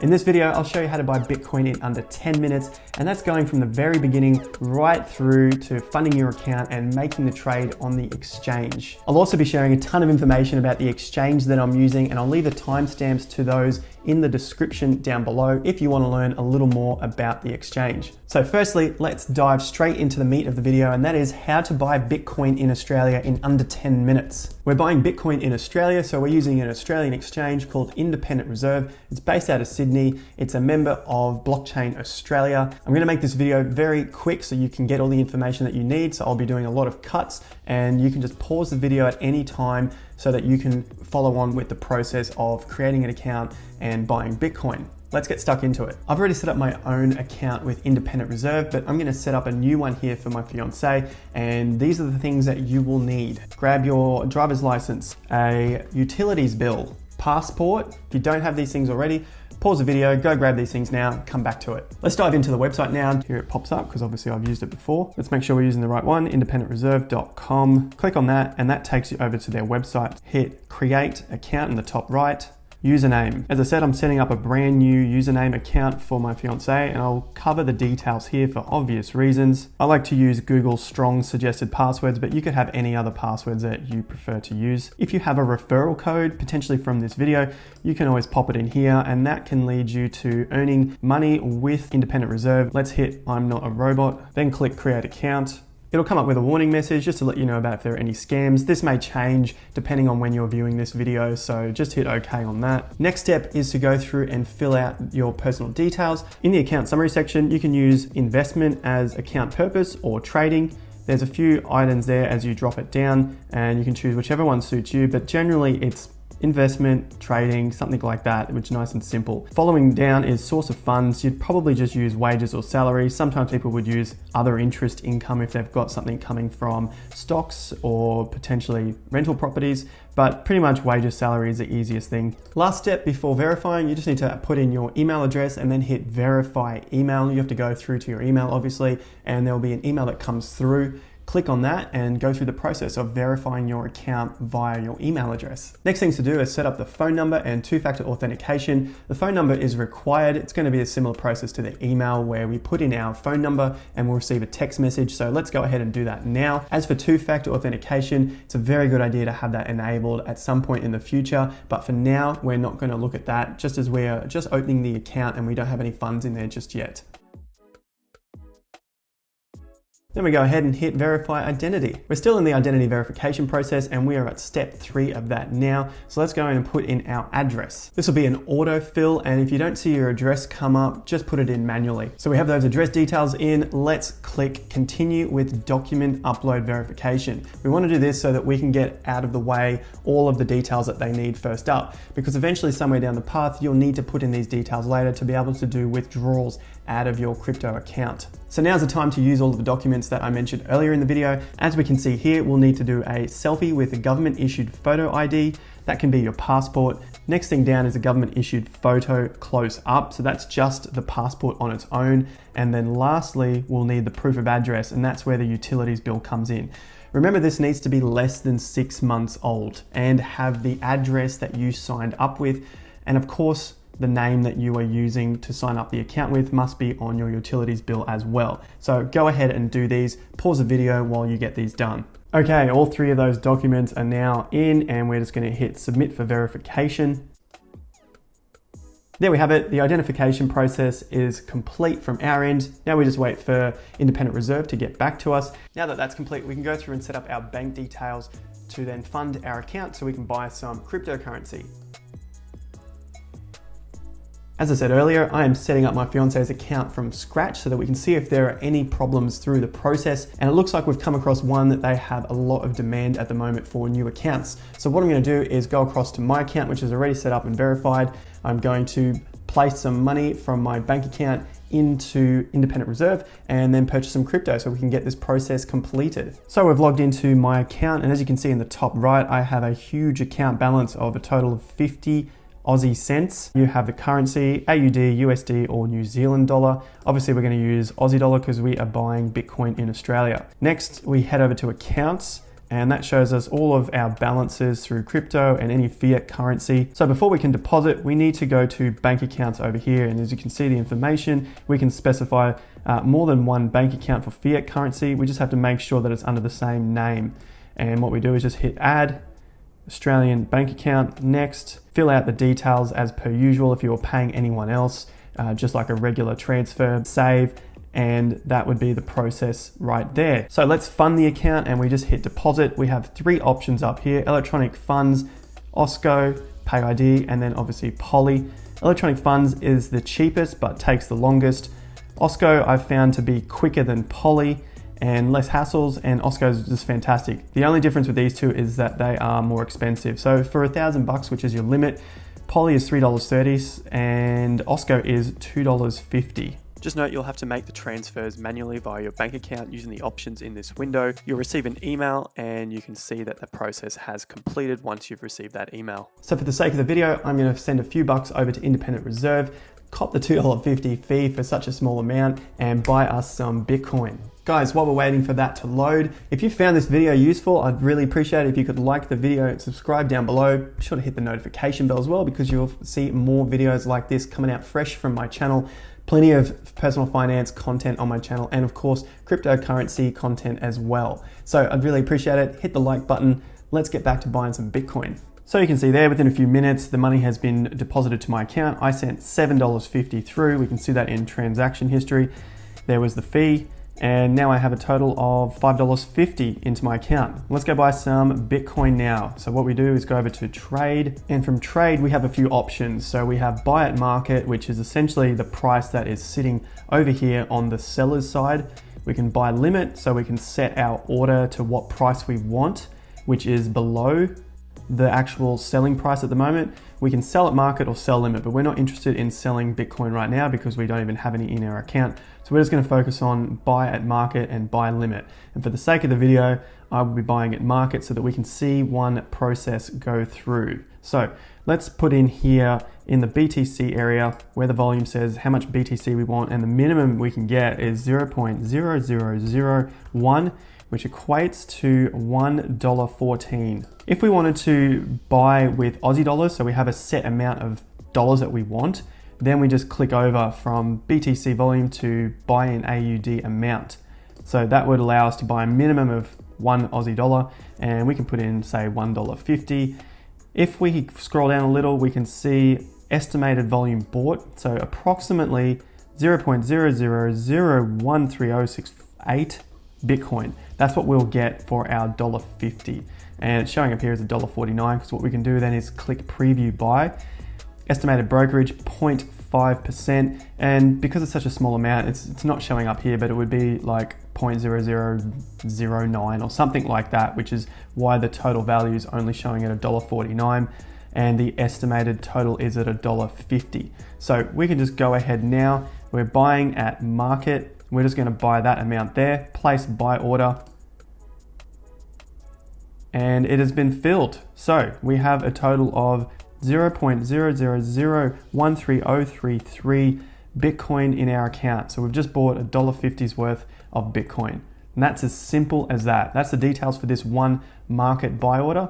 In this video, I'll show you how to buy Bitcoin in under 10 minutes, and that's going from the very beginning right through to funding your account and making the trade on the exchange. I'll also be sharing a ton of information about the exchange that I'm using, and I'll leave the timestamps to those in the description down below if you want to learn a little more about the exchange. So firstly, let's dive straight into the meat of the video, and that is how to buy Bitcoin in Australia in under 10 minutes. We're buying Bitcoin in Australia, so we're using an Australian exchange called Independent Reserve. It's based out of Sydney. It's a member of Blockchain Australia. I'm going to make this video very quick so you can get all the information that you need. So I'll be doing a lot of cuts, and you can just pause the video at any time so that you can follow on with the process of creating an account and buying Bitcoin. Let's get stuck into it. I've already set up my own account with Independent Reserve, but I'm going to set up a new one here for my fiance, and these are the things that you will need. Grab your driver's license, a utilities bill, passport. If you don't have these things already, pause the video, go grab these things now, come back to it. Let's dive into the website now. Here it pops up because obviously I've used it before. Let's make sure we're using the right one, independentreserve.com. Click on that and that takes you over to their website. Hit create account in the top right. Username. As I said, I'm setting up a brand new username account for my fiance, and I'll cover the details here for obvious reasons. I like to use Google's strong suggested passwords, but you could have any other passwords that you prefer to use. If you have a referral code, potentially from this video, you can always pop it in here, and that can lead you to earning money with Independent Reserve. Let's hit I'm not a robot, then click create account. It'll come up with a warning message just to let you know about if there are any scams. This may change depending on when you're viewing this video, so just hit OK on that. Next step is to go through and fill out your personal details. In the account summary section, you can use investment as account purpose or trading. There's a few items there as you drop it down, and you can choose whichever one suits you, but generally it's investment, trading, something like that, which is nice and simple. Following down is source of funds. You'd probably just use wages or salary. Sometimes people would use other interest income if they've got something coming from stocks or potentially rental properties, but pretty much wages, salary is the easiest thing. Last step before verifying, you just need to put in your email address and then hit verify email. You have to go through to your email, obviously, and there'll be an email that comes through. Click on that and go through the process of verifying your account via your email address. Next things to do is set up the phone number and two-factor authentication. The phone number is required. It's going to be a similar process to the email where we put in our phone number and we'll receive a text message. So let's go ahead and do that now. As for two-factor authentication, it's a very good idea to have that enabled at some point in the future. But for now, we're not going to look at that just as we're just opening the account and we don't have any funds in there just yet. Then we go ahead and hit verify identity. We're still in the identity verification process and we are at step 3 of that now. So let's go in and put in our address. This will be an autofill, and if you don't see your address come up, just put it in manually. So we have those address details in. Let's click continue with document upload verification. We want to do this so that we can get out of the way all of the details that they need first up, because eventually somewhere down the path, you'll need to put in these details later to be able to do withdrawals out of your crypto account. So now's the time to use all of the documents that I mentioned earlier in the video. As we can see here, we'll need to do a selfie with a government issued photo ID. That can be your passport. Next thing down is a government issued photo close up. So that's just the passport on its own. And then lastly, we'll need the proof of address, and that's where the utilities bill comes in. Remember, this needs to be less than 6 months old and have the address that you signed up with. And of course, the name that you are using to sign up the account with must be on your utilities bill as well. So go ahead and do these. Pause the video while you get these done. Okay, all 3 of those documents are now in, and we're just going to hit submit for verification. There we have it. The identification process is complete from our end. Now we just wait for Independent Reserve to get back to us. Now that that's complete, we can go through and set up our bank details to then fund our account so we can buy some cryptocurrency. As I said earlier, I am setting up my fiance's account from scratch so that we can see if there are any problems through the process. And it looks like we've come across one that they have a lot of demand at the moment for new accounts. So what I'm going to do is go across to my account, which is already set up and verified. I'm going to place some money from my bank account into Independent Reserve and then purchase some crypto so we can get this process completed. So we've logged into my account, and as you can see in the top right, I have a huge account balance of a total of 50 Aussie cents. You have the currency, AUD, USD, or New Zealand dollar. Obviously, we're going to use Aussie dollar because we are buying Bitcoin in Australia. Next, we head over to accounts. and that shows us all of our balances through crypto and any fiat currency. So before we can deposit, we need to go to bank accounts over here, and as you can see the information, we can specify more than one bank account for fiat currency. We just have to make sure that it's under the same name, and what we do is just hit add Australian bank account, next, fill out the details as per usual if you're paying anyone else, just like a regular transfer, save, and that would be the process right there. So let's fund the account, and we just hit deposit. We have 3 options up here: electronic funds, OSCO, PayID, and then obviously Poly. Electronic funds is the cheapest but takes the longest. OSCO I've found to be quicker than Poly and less hassles, and OSCO is just fantastic. The only difference with these two is that they are more expensive. So for $1,000, which is your limit, Poly is $3.30 and OSCO is $2.50. Just note you'll have to make the transfers manually via your bank account using the options in this window. You'll receive an email and you can see that the process has completed once you've received that email. So for the sake of the video, I'm going to send a few bucks over to Independent Reserve, cop the $2.50 fee for such a small amount, and buy us some Bitcoin. Guys, while we're waiting for that to load, if you found this video useful, I'd really appreciate it if you could like the video and subscribe down below. Be sure to hit the notification bell as well, because you'll see more videos like this coming out fresh from my channel. Plenty of personal finance content on my channel, and of course, cryptocurrency content as well. So I'd really appreciate it. Hit the like button. Let's get back to buying some Bitcoin. So you can see there, within a few minutes, the money has been deposited to my account. I sent $7.50 through. We can see that in transaction history. There was the fee. And now I have a total of $5.50 into my account. Let's go buy some Bitcoin now. So what we do is go over to trade, and from trade we have a few options. So we have buy at market, which is essentially the price that is sitting over here on the seller's side. We can buy limit, so we can set our order to what price we want, which is below the actual selling price at the moment. We can sell at market or sell limit, but we're not interested in selling Bitcoin right now because we don't even have any in our account. So we're just going to focus on buy at market and buy limit. And for the sake of the video, I will be buying at market so that we can see one process go through. So let's put in here in the BTC area where the volume says how much BTC we want, and the minimum we can get is 0.0001, which equates to $1.14. If we wanted to buy with Aussie dollars, so we have a set amount of dollars that we want, then we just click over from BTC volume to buy in AUD amount. So that would allow us to buy a minimum of 1 Aussie dollar, and we can put in, say, $1.50. If we scroll down a little, we can see estimated volume bought. So approximately 0.00013068 Bitcoin. That's what we'll get for our $1.50. And it's showing up here as $1.49, because what we can do then is click preview buy. Estimated brokerage 0.5%, and because it's such a small amount, it's not showing up here, but it would be like 0.0009 or something like that, which is why the total value is only showing at $1.49 and the estimated total is at $1.50. So we can just go ahead now. We're buying at market. We're just going to buy that amount there, place buy order, and it has been filled. So we have a total of 0.00013033 Bitcoin in our account. So we've just bought $1.50's worth of Bitcoin. And that's as simple as that. That's the details for this one market buy order.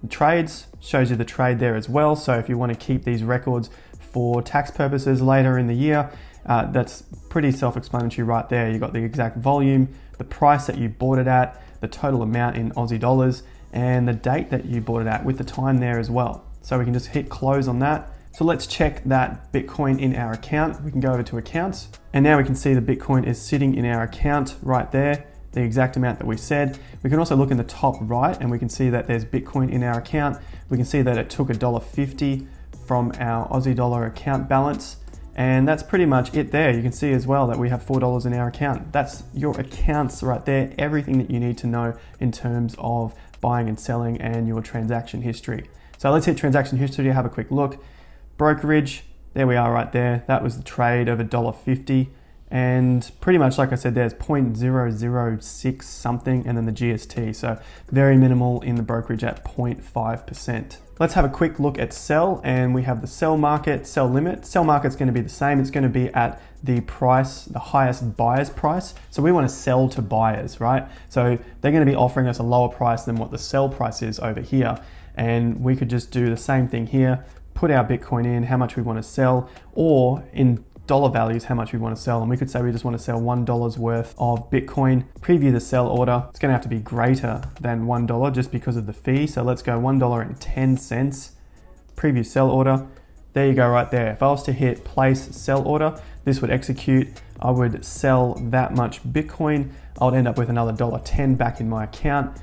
The trades shows you the trade there as well. So if you want to keep these records for tax purposes later in the year, that's pretty self-explanatory right there. You got the exact volume, the price that you bought it at, the total amount in Aussie dollars, and the date that you bought it at with the time there as well. So we can just hit close on that. So let's check that Bitcoin in our account. We can go over to accounts, and now we can see the Bitcoin is sitting in our account right there, the exact amount that we said. We can also look in the top right and we can see that there's Bitcoin in our account. We can see that it took $1.50 from our Aussie dollar account balance. And that's pretty much it there. You can see as well that we have $4 in our account. That's your accounts right there, everything that you need to know in terms of buying and selling and your transaction history. So let's hit transaction history to have a quick look. Brokerage, there we are right there. That was the trade of $1.50. And pretty much like I said, there's 0.006 something and then the GST. So very minimal in the brokerage at 0.5%. Let's have a quick look at sell, and we have the sell market, sell limit. Sell market's going to be the same. It's going to be at the price, the highest buyer's price. So we want to sell to buyers, right? So they're going to be offering us a lower price than what the sell price is over here. And we could just do the same thing here, put our Bitcoin in, how much we want to sell, or in dollar values, how much we want to sell. And we could say we just want to sell $1 worth of Bitcoin, preview the sell order. It's going to have to be greater than $1 just because of the fee. So let's go $1.10, preview sell order. There you go right there. If I was to hit place sell order, this would execute. I would sell that much Bitcoin. I would end up with another $1.10 back in my account.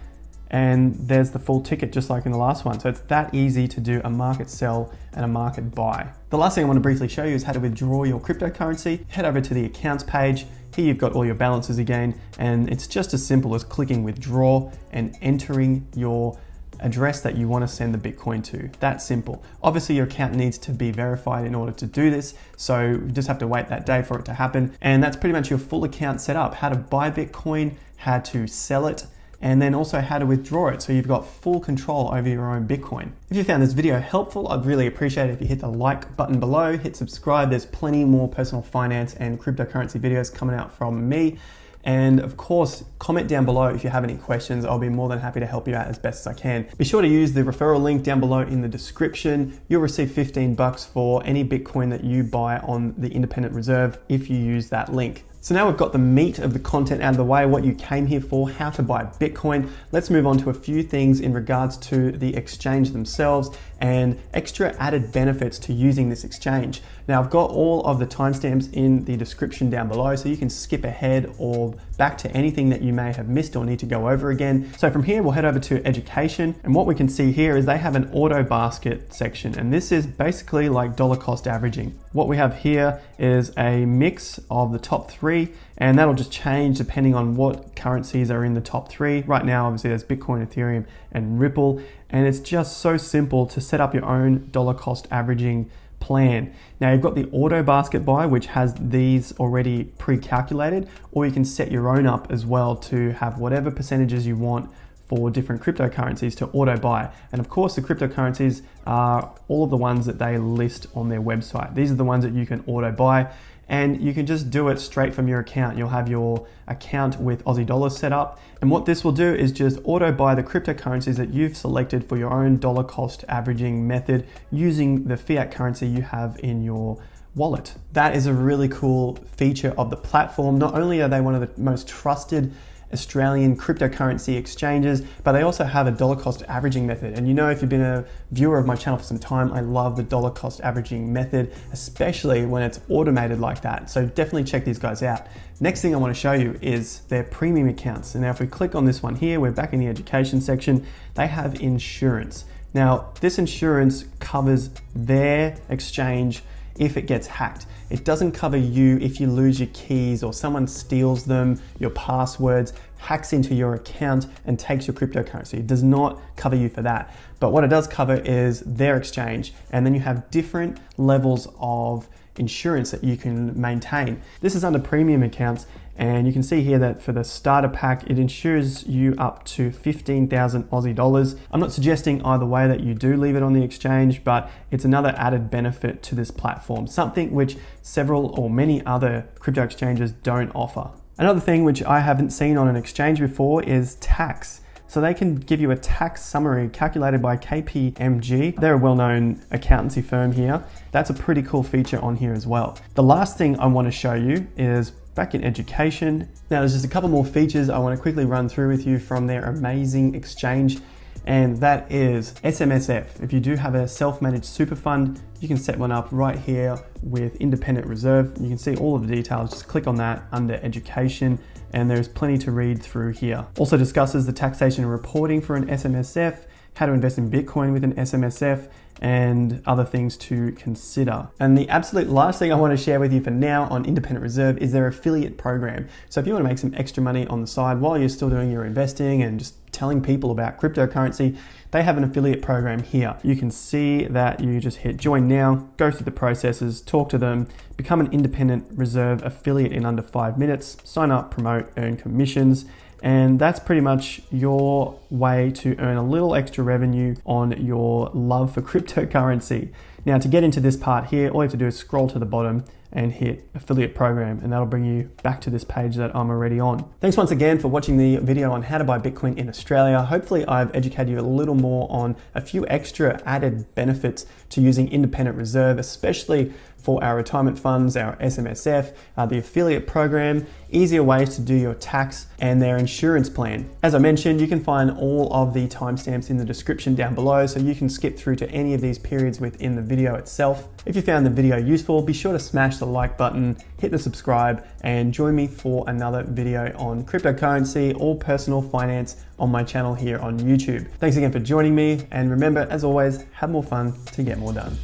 And there's the full ticket, just like in the last one. So it's that easy to do a market sell and a market buy. The last thing I want to briefly show you is how to withdraw your cryptocurrency. Head over to the accounts page. Here you've got all your balances again, and it's just as simple as clicking withdraw and entering your address that you want to send the Bitcoin to. That simple. Obviously your account needs to be verified in order to do this, so you just have to wait that day for it to happen. And that's pretty much your full account set up. How to buy Bitcoin, how to sell it, and then also how to withdraw it, so you've got full control over your own Bitcoin. If you found this video helpful, I'd really appreciate it if you hit the like button below, hit subscribe. There's plenty more personal finance and cryptocurrency videos coming out from me. And of course, comment down below if you have any questions. I'll be more than happy to help you out as best as I can. Be sure to use the referral link down below in the description. You'll receive 15 bucks for any Bitcoin that you buy on the Independent Reserve if you use that link. So now we've got the meat of the content out of the way, what you came here for, how to buy Bitcoin. Let's move on to a few things in regards to the exchange themselves and extra added benefits to using this exchange. Now I've got all of the timestamps in the description down below, so you can skip ahead or back to anything that you may have missed or need to go over again. So from here, we'll head over to education. And what we can see here is they have an auto basket section. And this is basically like dollar cost averaging. What we have here is a mix of the top three, and that'll just change depending on what currencies are in the top three. Right now, obviously there's Bitcoin, Ethereum, and Ripple. And it's just so simple to set up your own dollar cost averaging plan. Now you've got the auto basket buy, which has these already pre-calculated, or you can set your own up as well to have whatever percentages you want for different cryptocurrencies to auto buy. And of course the cryptocurrencies are all of the ones that they list on their website. These are the ones that you can auto buy, and you can just do it straight from your account. You'll have your account with Aussie dollars set up. And what this will do is just auto buy the cryptocurrencies that you've selected for your own dollar cost averaging method using the fiat currency you have in your wallet. That is a really cool feature of the platform. Not only are they one of the most trusted Australian cryptocurrency exchanges, but they also have a dollar cost averaging method. And you know, if you've been a viewer of my channel for some time, I love the dollar cost averaging method, especially when it's automated like that. So definitely check these guys out. Next thing I want to show you is their premium accounts. And now if we click on this one here, we're back in the education section. They have insurance. Now this insurance covers their exchange if it gets hacked. It doesn't cover you if you lose your keys or someone steals them, your passwords, hacks into your account and takes your cryptocurrency. It does not cover you for that. But what it does cover is their exchange. And then you have different levels of insurance that you can maintain. This is under premium accounts, and you can see here that for the starter pack, it insures you up to 15,000 Aussie dollars. I'm not suggesting either way that you do leave it on the exchange, but it's another added benefit to this platform, something which several or many other crypto exchanges don't offer. Another thing which I haven't seen on an exchange before is tax. So they can give you a tax summary calculated by KPMG. They're a well-known accountancy firm here. That's a pretty cool feature on here as well. The last thing I want to show you is back in education. Now there's just a couple more features I want to quickly run through with you from their amazing exchange, and that is SMSF. If you do have a self-managed super fund, you can set one up right here with Independent Reserve. You can see all of the details. Just click on that under education, and there's plenty to read through here. Also discusses the taxation and reporting for an SMSF, how to invest in Bitcoin with an SMSF, and other things to consider. And the absolute last thing I want to share with you for now on Independent Reserve is their affiliate program. So if you want to make some extra money on the side while you're still doing your investing and just telling people about cryptocurrency, they have an affiliate program here. You can see that you just hit join now, go through the processes, talk to them, become an independent reserve affiliate in under 5 minutes, sign up, promote, earn commissions. And that's pretty much your way to earn a little extra revenue on your love for cryptocurrency. Now, to get into this part here, all you have to do is scroll to the bottom and hit affiliate program, and that'll bring you back to this page that I'm already on. Thanks once again for watching the video on how to buy Bitcoin in Australia. Hopefully I've educated you a little more on a few extra added benefits to using independent reserve, especially for our retirement funds, our SMSF, the affiliate program, easier ways to do your tax, and their insurance plan. As I mentioned, you can find all of the timestamps in the description down below, so you can skip through to any of these periods within the video itself. If you found the video useful, be sure to smash the like button, hit the subscribe, and join me for another video on cryptocurrency or personal finance on my channel here on YouTube. Thanks again for joining me, and remember, as always, have more fun to get more done.